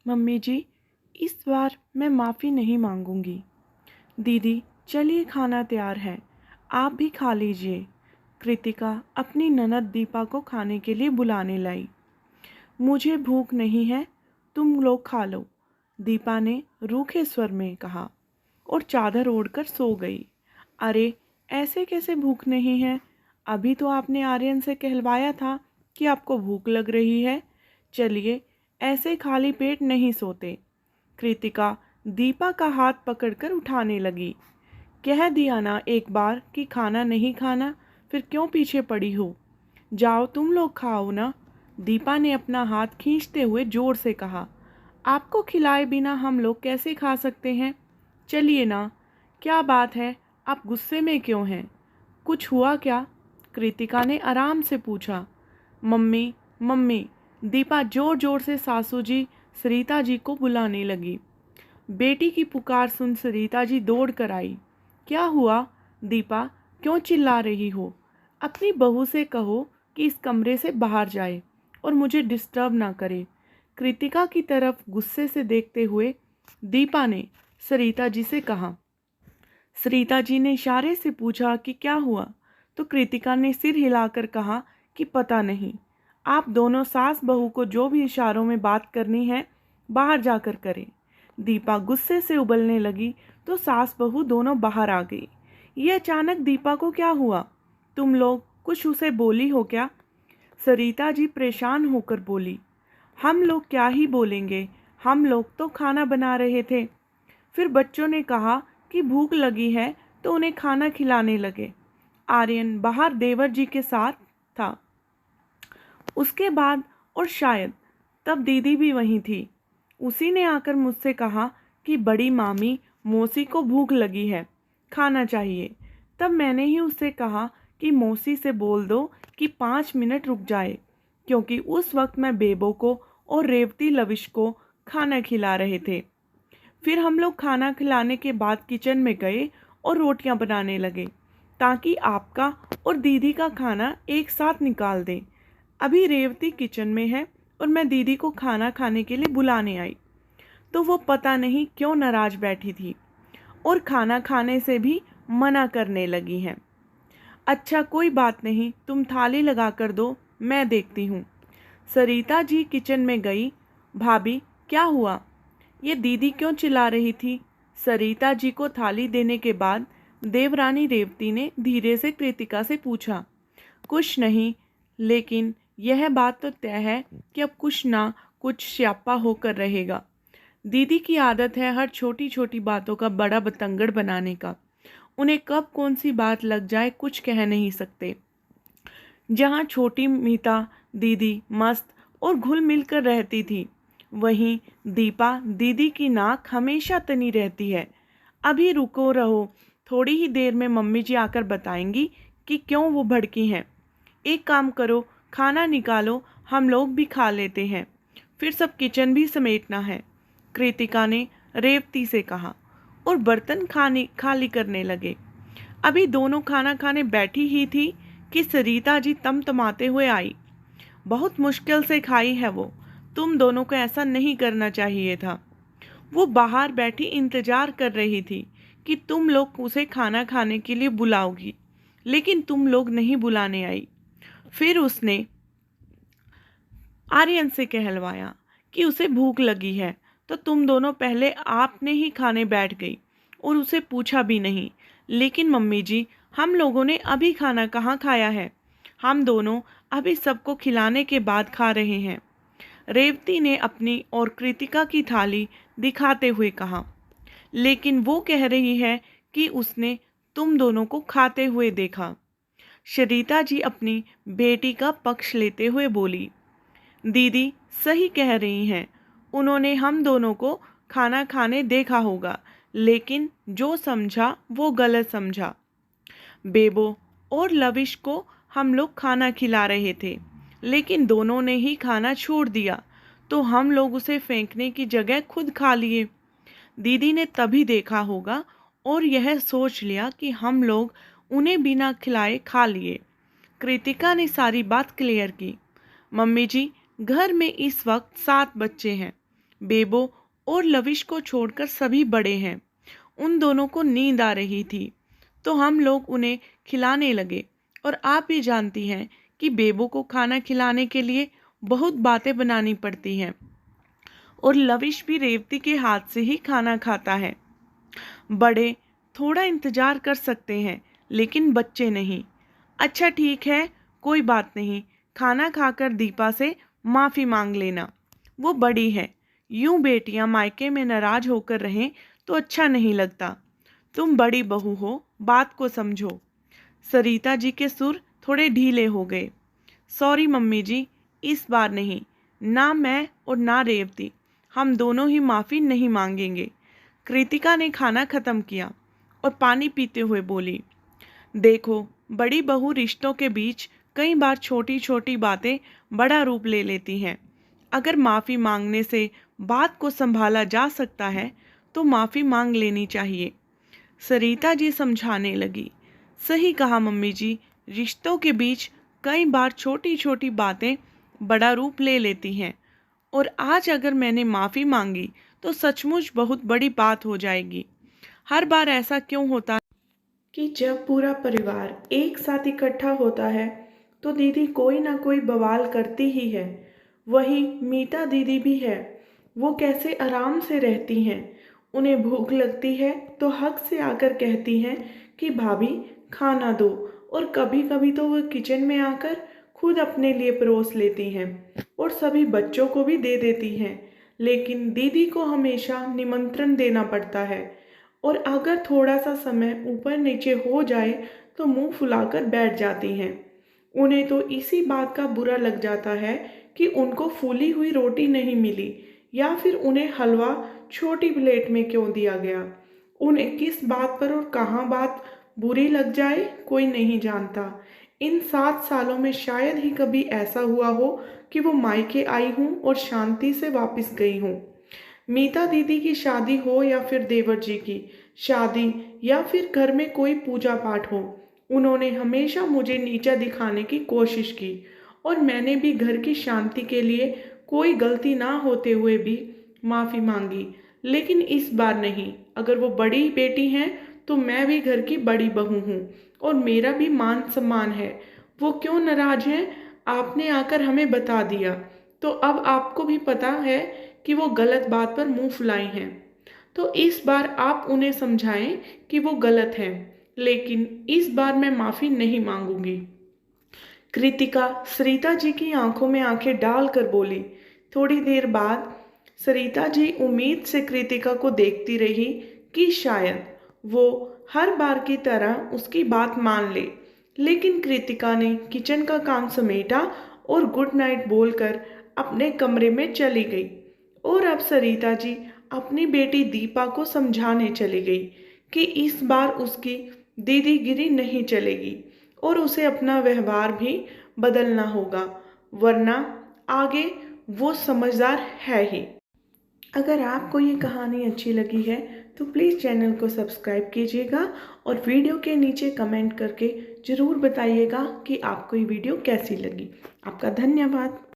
Mummy जी, इस बार मैं माफ़ी नहीं मांगूंगी। दीदी, चलिए खाना तैयार है, आप भी खा लीजिए। कृतिका अपनी ननद दीपा को खाने के लिए बुलाने लाई। मुझे भूख नहीं है, तुम लोग खा लो, दीपा ने रूखे स्वर में कहा और चादर ओढ़कर सो गई। अरे, ऐसे कैसे भूख नहीं है? अभी तो आपने आर्यन से कहलवाया था कि आपको भूख लग रही है। चलिए, ऐसे खाली पेट नहीं सोते। कृतिका दीपा का हाथ पकड़कर उठाने लगी। कह दिया ना एक बार कि खाना नहीं खाना, फिर क्यों पीछे पड़ी हो? जाओ तुम लोग खाओ ना। दीपा ने अपना हाथ खींचते हुए जोर से कहा। आपको खिलाए बिना हम लोग कैसे खा सकते हैं? चलिए ना। क्या बात है, आप गुस्से में क्यों हैं? कुछ हुआ क्या? कृतिका ने आराम से पूछा। मम्मी, मम्मी, दीपा जोर जोर से सासू जी सरिता जी को बुलाने लगी। बेटी की पुकार सुन सरिता जी दौड़ कर आई। क्या हुआ दीपा, क्यों चिल्ला रही हो? अपनी बहू से कहो कि इस कमरे से बाहर जाए और मुझे डिस्टर्ब ना करे। कृतिका की तरफ गुस्से से देखते हुए दीपा ने सरिता जी से कहा। सरिता जी ने इशारे से पूछा कि क्या हुआ, तो कृतिका ने सिर हिलाकर कहा कि पता नहीं। आप दोनों सास बहू को जो भी इशारों में बात करनी है बाहर जाकर करें। दीपा गुस्से से उबलने लगी तो सास बहू दोनों बाहर आ गई। ये अचानक दीपा को क्या हुआ? तुम लोग कुछ उसे बोली हो क्या? सरिता जी परेशान होकर बोली। हम लोग क्या ही बोलेंगे, हम लोग तो खाना बना रहे थे। फिर बच्चों ने कहा कि भूख लगी है तो उन्हें खाना खिलाने लगे। आर्यन बाहर देवर जी के साथ था। उसके बाद और शायद तब दीदी भी वहीं थी। उसी ने आकर मुझसे कहा कि बड़ी मामी मौसी को भूख लगी है, खाना चाहिए। तब मैंने ही उससे कहा कि मौसी से बोल दो कि 5 मिनट रुक जाए, क्योंकि उस वक्त मैं बेबो को और रेवती लविश को खाना खिला रहे थे। फिर हम लोग खाना खिलाने के बाद किचन में गए और रोटियां बनाने लगे ताकि आपका और दीदी का खाना एक साथ निकाल दें। अभी रेवती किचन में है और मैं दीदी को खाना खाने के लिए बुलाने आई तो वो पता नहीं क्यों नाराज बैठी थी और खाना खाने से भी मना करने लगी हैं। अच्छा कोई बात नहीं, तुम थाली लगा कर दो, मैं देखती हूँ। सरिता जी किचन में गई। भाभी, क्या हुआ? ये दीदी क्यों चिल्ला रही थी? सरिता जी को थाली देने के बाद देवरानी रेवती ने धीरे से कृतिका से पूछा। कुछ नहीं, लेकिन यह बात तो तय है कि अब कुछ ना कुछ स्यापा होकर रहेगा। दीदी की आदत है हर छोटी छोटी बातों का बड़ा बतंगड़ बनाने का। उन्हें कब कौन सी बात लग जाए कुछ कह नहीं सकते। जहाँ छोटी मीता दीदी मस्त और घुल मिल कर रहती थी, वहीं दीपा दीदी की नाक हमेशा तनी रहती है। अभी रुको रहो, थोड़ी ही देर में मम्मी जी आकर बताएंगी कि क्यों वो भड़की हैं। एक काम करो, खाना निकालो, हम लोग भी खा लेते हैं, फिर सब किचन भी समेटना है, कृतिका ने रेवती से कहा और बर्तन खाने खाली करने लगे। अभी दोनों खाना खाने बैठी ही थी कि सरिता जी तमतमाते हुए आई। बहुत मुश्किल से खाई है वो, तुम दोनों को ऐसा नहीं करना चाहिए था। वो बाहर बैठी इंतजार कर रही थी कि तुम लोग उसे खाना खाने के लिए बुलाओगी, लेकिन तुम लोग नहीं बुलाने आई। फिर उसने आर्यन से कहलवाया कि उसे भूख लगी है, तो तुम दोनों पहले आपने ही खाने बैठ गई और उसे पूछा भी नहीं। लेकिन मम्मी जी, हम लोगों ने अभी खाना कहाँ खाया है? हम दोनों अभी सबको खिलाने के बाद खा रहे हैं, रेवती ने अपनी और कृतिका की थाली दिखाते हुए कहा। लेकिन वो कह रही है कि उसने तुम दोनों को खाते हुए देखा। सरिता जी अपनी बेटी का पक्ष लेते हुए बोली। दीदी सही कह रही हैं, उन्होंने हम दोनों को खाना खाने देखा होगा, लेकिन जो समझा वो गलत समझा। बेबो और लविश को हम लोग खाना खिला रहे थे, लेकिन दोनों ने ही खाना छोड़ दिया, तो हम लोग उसे फेंकने की जगह खुद खा लिए। दीदी ने तभी देखा होगा और यह सोच लिया कि हम लोग उन्हें बिना खिलाए खा लिए। कृतिका ने सारी बात क्लियर की। मम्मी जी, घर में इस वक्त 7 बच्चे हैं, बेबो और लविश को छोड़कर सभी बड़े हैं। उन दोनों को नींद आ रही थी तो हम लोग उन्हें खिलाने लगे। और आप भी जानती हैं कि बेबो को खाना खिलाने के लिए बहुत बातें बनानी पड़ती हैं और लविश भी रेवती के हाथ से ही खाना खाता है। बड़े थोड़ा इंतजार कर सकते हैं लेकिन बच्चे नहीं। अच्छा ठीक है, कोई बात नहीं, खाना खाकर दीपा से माफ़ी मांग लेना, वो बड़ी है। यूं बेटियां मायके में नाराज होकर रहें तो अच्छा नहीं लगता। तुम बड़ी बहू हो, बात को समझो। सरिता जी के सुर थोड़े ढीले हो गए। सॉरी मम्मी जी, इस बार नहीं, ना मैं और ना रेवती, हम दोनों ही माफ़ी नहीं मांगेंगे। कृतिका ने खाना ख़त्म किया और पानी पीते हुए बोली, देखो बड़ी बहू रिश्तों के बीच कई बार छोटी छोटी बातें बड़ा रूप ले लेती हैं। अगर माफ़ी मांगने से बात को संभाला जा सकता है तो माफ़ी मांग लेनी चाहिए। सरिता जी समझाने लगी, सही कहा मम्मी जी, रिश्तों के बीच कई बार छोटी छोटी बातें बड़ा रूप ले लेती हैं और आज अगर मैंने माफ़ी मांगी तो सचमुच बहुत बड़ी बात हो जाएगी। हर बार ऐसा क्यों होता है कि जब पूरा परिवार एक साथ इकट्ठा होता है तो दीदी कोई ना कोई बवाल करती ही है। वही मीता दीदी भी है, वो कैसे आराम से रहती हैं। उन्हें भूख लगती है तो हक से आकर कहती हैं कि भाभी खाना दो, और कभी कभी तो वो किचन में आकर खुद अपने लिए परोस लेती हैं और सभी बच्चों को भी दे देती हैं। लेकिन दीदी को हमेशा निमंत्रण देना पड़ता है और अगर थोड़ा सा समय ऊपर नीचे हो जाए तो मुंह फुलाकर बैठ जाती हैं। उन्हें तो इसी बात का बुरा लग जाता है कि उनको फूली हुई रोटी नहीं मिली या फिर उन्हें हलवा छोटी प्लेट में क्यों दिया गया। उन्हें किस बात पर और कहाँ बात बुरी लग जाए कोई नहीं जानता। इन 7 सालों में शायद ही कभी ऐसा हुआ हो कि वो मायके आई हूँ और शांति से वापस गई हूँ। मीता दीदी की शादी हो या फिर देवर जी की शादी या फिर घर में कोई पूजा पाठ हो, उन्होंने हमेशा मुझे नीचा दिखाने की कोशिश की और मैंने भी घर की शांति के लिए कोई गलती ना होते हुए भी माफ़ी मांगी। लेकिन इस बार नहीं, अगर वो बड़ी बेटी हैं तो मैं भी घर की बड़ी बहू हूँ और मेरा भी मान सम्मान है। वो क्यों नाराज हैं, आपने आकर हमें बता दिया तो अब आपको भी पता है कि वो गलत बात पर मुंह फुलाई हैं। तो इस बार आप उन्हें समझाएं कि वो गलत हैं, लेकिन इस बार मैं माफ़ी नहीं मांगूंगी। कृतिका सरिता जी की आंखों में आंखें डालकर बोली। थोड़ी देर बाद सरिता जी उम्मीद से कृतिका को देखती रही कि शायद वो हर बार की तरह उसकी बात मान ले। लेकिन कृतिका ने किचन का काम समेटा और गुड नाइट बोलकर अपने कमरे में चली गई। और अब सरिता जी अपनी बेटी दीपा को समझाने चली गई कि इस बार उसकी दीदीगिरी नहीं चलेगी और उसे अपना व्यवहार भी बदलना होगा, वरना आगे वो समझदार है ही। अगर आपको ये कहानी अच्छी लगी है तो प्लीज़ चैनल को सब्सक्राइब कीजिएगा और वीडियो के नीचे कमेंट करके ज़रूर बताइएगा कि आपको ये वीडियो कैसी लगी। आपका धन्यवाद।